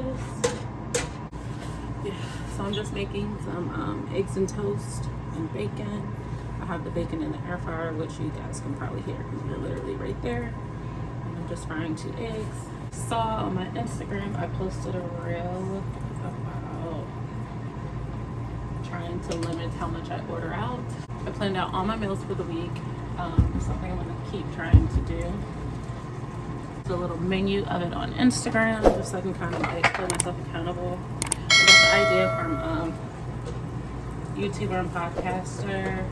breakfast. Yeah, so I'm just making some eggs and toast and bacon. I have the bacon in the air fryer, which you guys can probably hear because we're literally right there. And I'm just frying 2 eggs. Saw on my Instagram, I posted a reel about trying to limit how much I order out. I planned out all my meals for the week. Something I'm gonna keep trying to do. The little menu of it on Instagram, just so I can kind of like hold myself accountable. I got the idea from YouTuber and podcaster.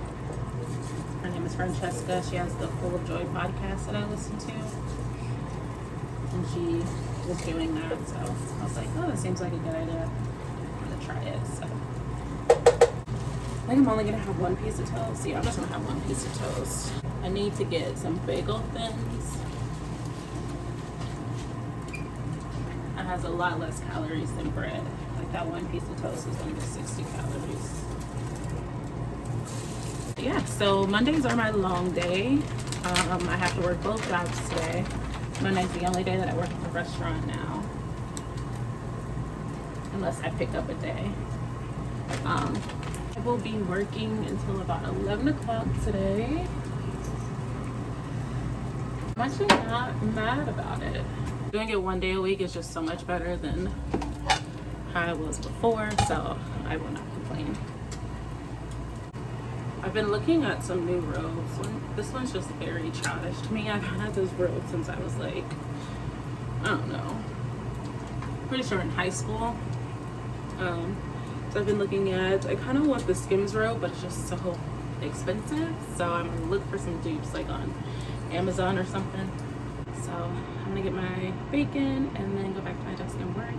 Her name is Francesca. She has the Full of Joy podcast that I listen to, and she was doing that. So I was like, oh, that seems like a good idea. I'm gonna try it. So I think I'm only gonna have 1 piece of toast. Yeah, I'm just gonna have 1 piece of toast. I need to get some bagel thins. It has a lot less calories than bread. Like that 1 piece of toast is under 60 calories. Yeah, so Mondays are my long day. I have to work both jobs today. Monday's the only day that I work at the restaurant now, unless I pick up a day. I will be working until about 11 o'clock today. I'm actually not mad about it. Doing it 1 day a week is just so much better than how I was before, so I will not complain. I've been looking at some new robes. This one's just very childish to me. I've had this robe since I was like, I don't know, pretty sure in high school. So I've been looking at, I kind of want the Skims robe, but it's just so expensive. So I'm gonna look for some dupes like on Amazon or something. So I'm gonna get my bacon and then go back to my desk and work.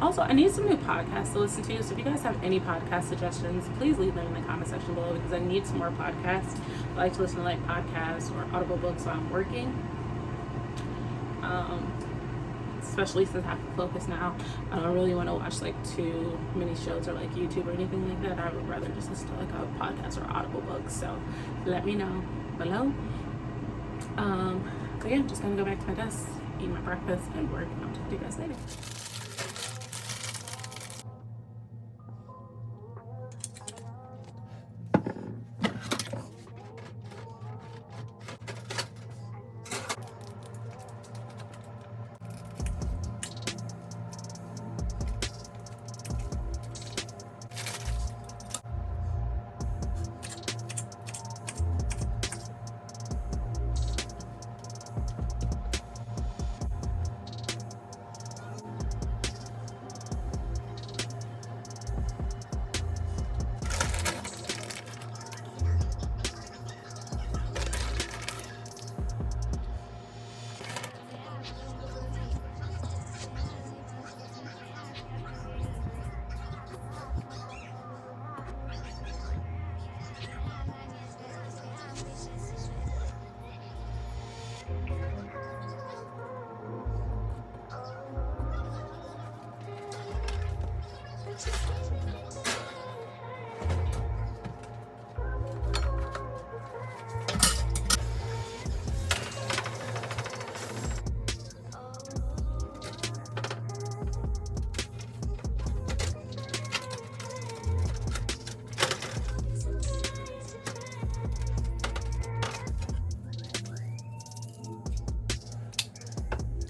Also, I need some new podcasts to listen to. So if you guys have any podcast suggestions, please leave them in the comment section below because I need some more podcasts. I like to listen to like podcasts or audible books while I'm working. Especially since I have to focus now. I don't really want to watch like too many shows or like YouTube or anything like that. I would rather just listen to like a podcast or audible book. So let me know below. But yeah, I'm just gonna go back to my desk, eat my breakfast, and work. I'll talk to you guys later.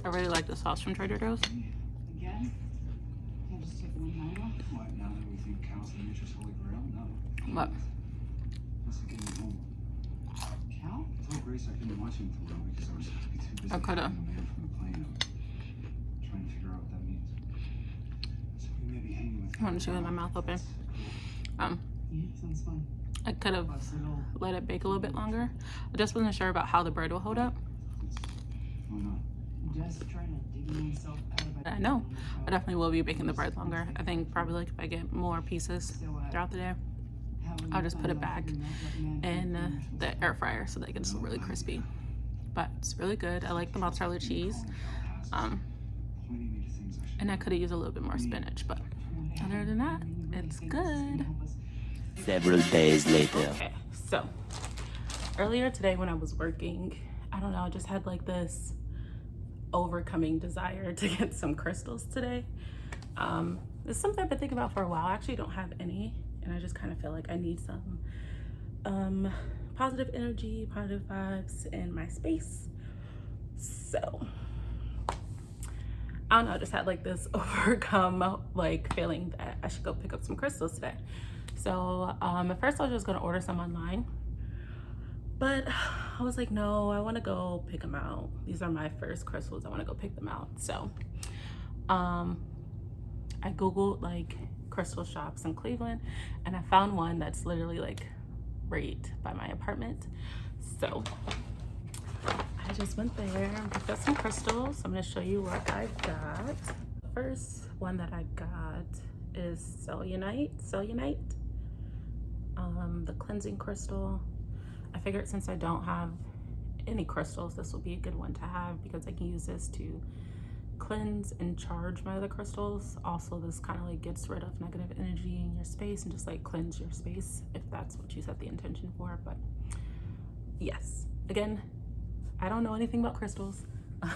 I really like the sauce from Trader Joe's. Again? Can't just take one night off? What, now that we think Cal's the nature's holy grail? No. What? Let's get him home. Cal? I told Grace I couldn't watch him for a while because I was too busy I coulda. calling the man from the plane. I'm trying to figure out what that means. So we may be hanging with I want to chew with my mouth open. Yeah, sounds fun. I could have let it bake a little bit longer. I just wasn't sure about how the bread will hold up. Why not? Just trying to dig myself out of it. I know. I definitely will be baking the bread longer. I think probably like if I get more pieces throughout the day, I'll just put it back in the air fryer so that it gets really crispy. But it's really good. I like the mozzarella cheese. And I could have used a little bit more spinach, but other than that, it's good. Several days later. Okay, so earlier today when I was working, I don't know, I just had like this overcoming desire to get some crystals today. It's something I've been thinking about for a while. I actually don't have any, and I just kind of feel like I need some positive energy, positive vibes in my space. So I don't know, I just had like this overcome like feeling that I should go pick up some crystals today. So at first I was just gonna order some online, but I was like, no, I wanna go pick them out. These are my first crystals, I wanna go pick them out. So I Googled like crystal shops in Cleveland, and I found one that's literally like right by my apartment. So I just went there and picked up some crystals. I'm gonna show you what I got. The first one that I got is Cellunite. The cleansing crystal. I figured since I don't have any crystals, this will be a good one to have because I can use this to cleanse and charge my other crystals. Also, this kind of like gets rid of negative energy in your space and just like cleanse your space if that's what you set the intention for. But yes, again, I don't know anything about crystals.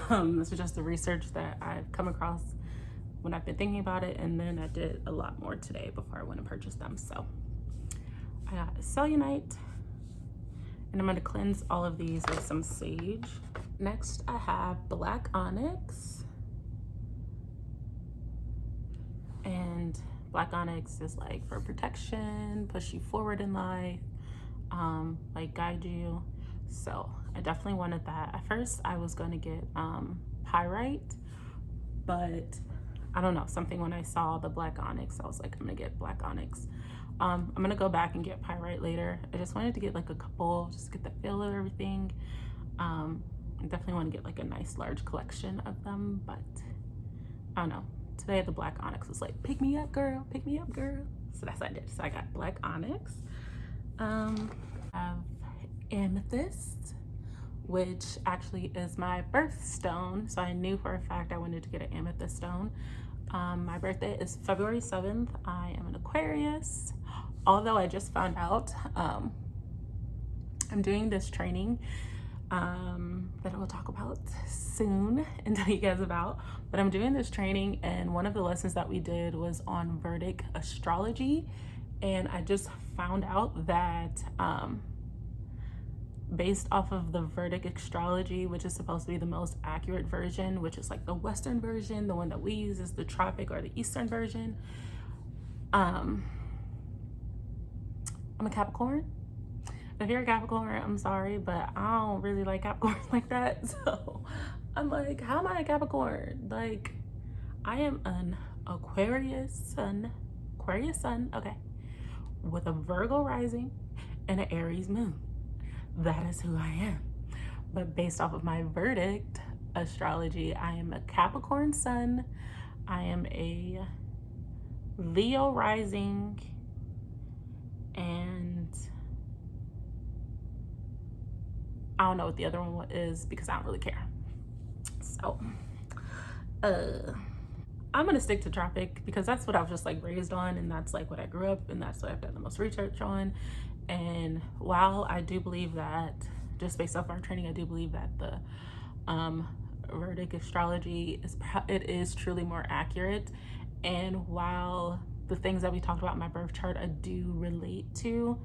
This is just the research that I've come across when I've been thinking about it, and then I did a lot more today before I went and purchased them. So I got Cellunite, and I'm going to cleanse all of these with some sage. Next, I have Black Onyx, and Black Onyx is like for protection, push you forward in life, like guide you. So I definitely wanted that. At first I was going to get pyrite, but I don't know, something when I saw the Black Onyx, I was like, I'm gonna get Black Onyx. I'm gonna go back and get pyrite later. I just wanted to get like a couple, just get the feel of everything. I definitely want to get like a nice large collection of them, but I don't know. Today the Black Onyx was like, pick me up girl, pick me up girl. So that's what I did. So I got Black Onyx. I have Amethyst, which actually is my birthstone. So I knew for a fact I wanted to get an amethyst stone. My birthday is February 7th. I am an Aquarius. Although I just found out I'm doing this training that I will talk about soon and tell you guys about. But I'm doing this training, and one of the lessons that we did was on Vedic astrology. And I just found out that based off of the Vedic astrology, which is supposed to be the most accurate version, which is like the Western version, the one that we use is the Tropic or the Eastern version. I'm a Capricorn. If you're a Capricorn, I'm sorry, but I don't really like Capricorns like that. So I'm like, how am I a Capricorn? Like, I am an Aquarius sun, okay, with a Virgo rising and an Aries moon. That is who I am. But based off of my Vedic astrology, I am a Capricorn sun, I am a Leo rising, and I don't know what the other one is because I don't really care. So I'm gonna stick to Tropic because that's what I was just like raised on, and that's like what I grew up, and that's what I've done the most research on. And while I do believe that, just based off our training, I do believe that the Vedic astrology is truly more accurate. And while the things that we talked about in my birth chart I do relate to,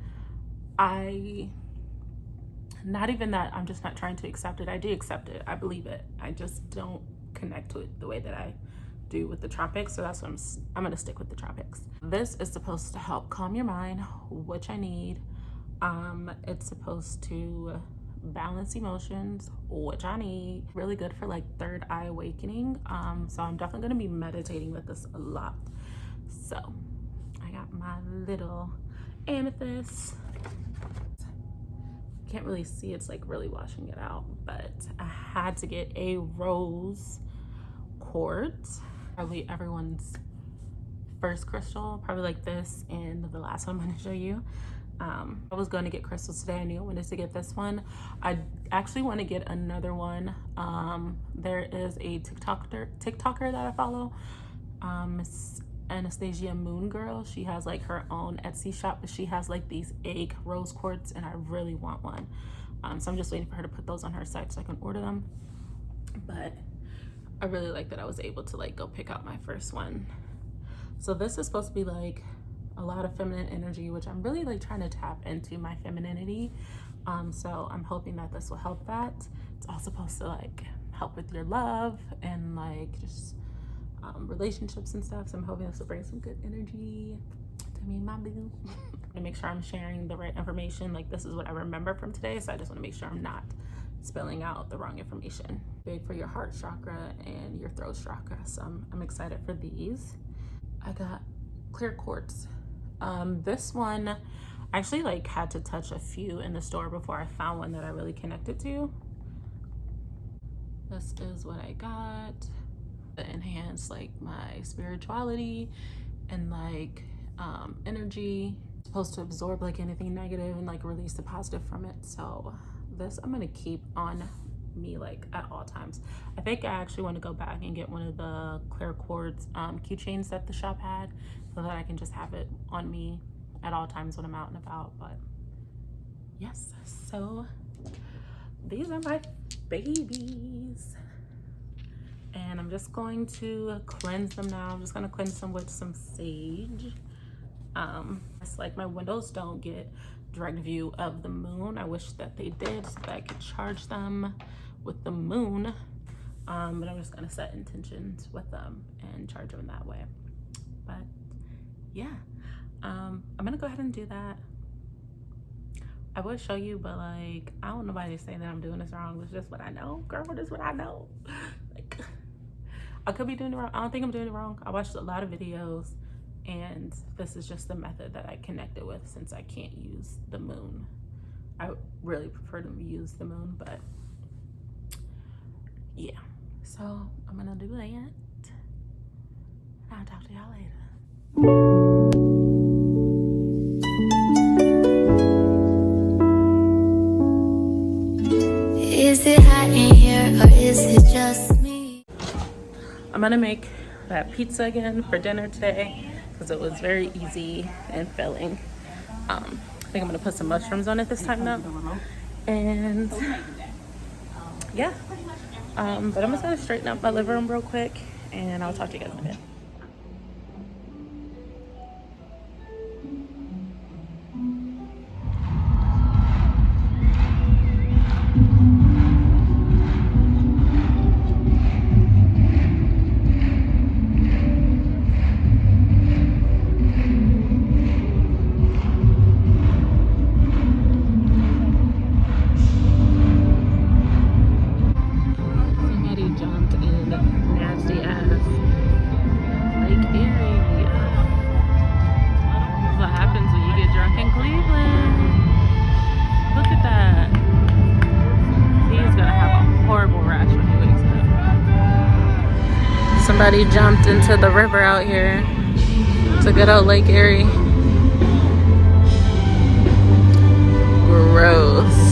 not even that, I'm just not trying to accept it. I do accept it. I believe it. I just don't connect to it the way that I do with the tropics. So that's what I'm gonna stick with the tropics. This is supposed to help calm your mind, which I need. It's supposed to balance emotions, which I need. Really good for like third eye awakening. So I'm definitely gonna be meditating with this a lot. So I got my little amethyst. Can't really see, it's like really washing it out, but I had to get a rose quartz. Probably everyone's first crystal, probably like this, and the last one I'm going to show you. I was going to get crystals today. I knew I wanted to get this one. I actually want to get another one. There is a TikToker that I follow. It's Anastasia Moon Girl. She has like her own Etsy shop, but she has like these egg rose quartz, and I really want one. So I'm just waiting for her to put those on her site so I can order them. But I really like that I was able to like go pick out my first one. So this is supposed to be like a lot of feminine energy, which I'm really like trying to tap into my femininity. So I'm hoping that this will help that. It's all supposed to like help with your love and like just relationships and stuff. So I'm hoping this will bring some good energy to me and my boo. To make sure I'm sharing the right information. Like this is what I remember from today, so I just want to make sure I'm not spilling out the wrong information. Big for your heart chakra and your throat chakra, so I'm excited for these. I got clear quartz. This one I actually like had to touch a few in the store before I found one that I really connected to. This is what I got to enhance like my spirituality and like energy. It's supposed to absorb like anything negative and like release the positive from it. So this I'm gonna keep on me like at all times. I think I actually want to go back and get one of the clear quartz keychains that the shop had, so that I can just have it on me at all times when I'm out and about. But yes, so these are my babies, and I'm just going to cleanse them now. I'm just going to cleanse them with some sage. It's like my windows don't get direct view of the moon. I wish that they did, so that I could charge them with the moon. But I'm just gonna set intentions with them and charge them that way. But yeah, I'm gonna go ahead and do that. I would show you, but like I don't want nobody to say that I'm doing this wrong. It's just what I know, girl. This is what I know. Like I could be doing it wrong. I don't think I'm doing it wrong. I watched a lot of videos, and this is just the method that I connected with, since I can't use the moon. I really prefer to use the moon, but yeah. So I'm gonna do that. I'll talk to y'all later. Is it hot in here or is it just me? I'm gonna make that pizza again for dinner today, because it was very easy and filling. I think I'm gonna put some mushrooms on it this time though. And yeah, but I'm just gonna straighten up my living room real quick, and I'll talk to you guys in a bit. Somebody jumped into the river out here. It's a good old Lake Erie. Gross.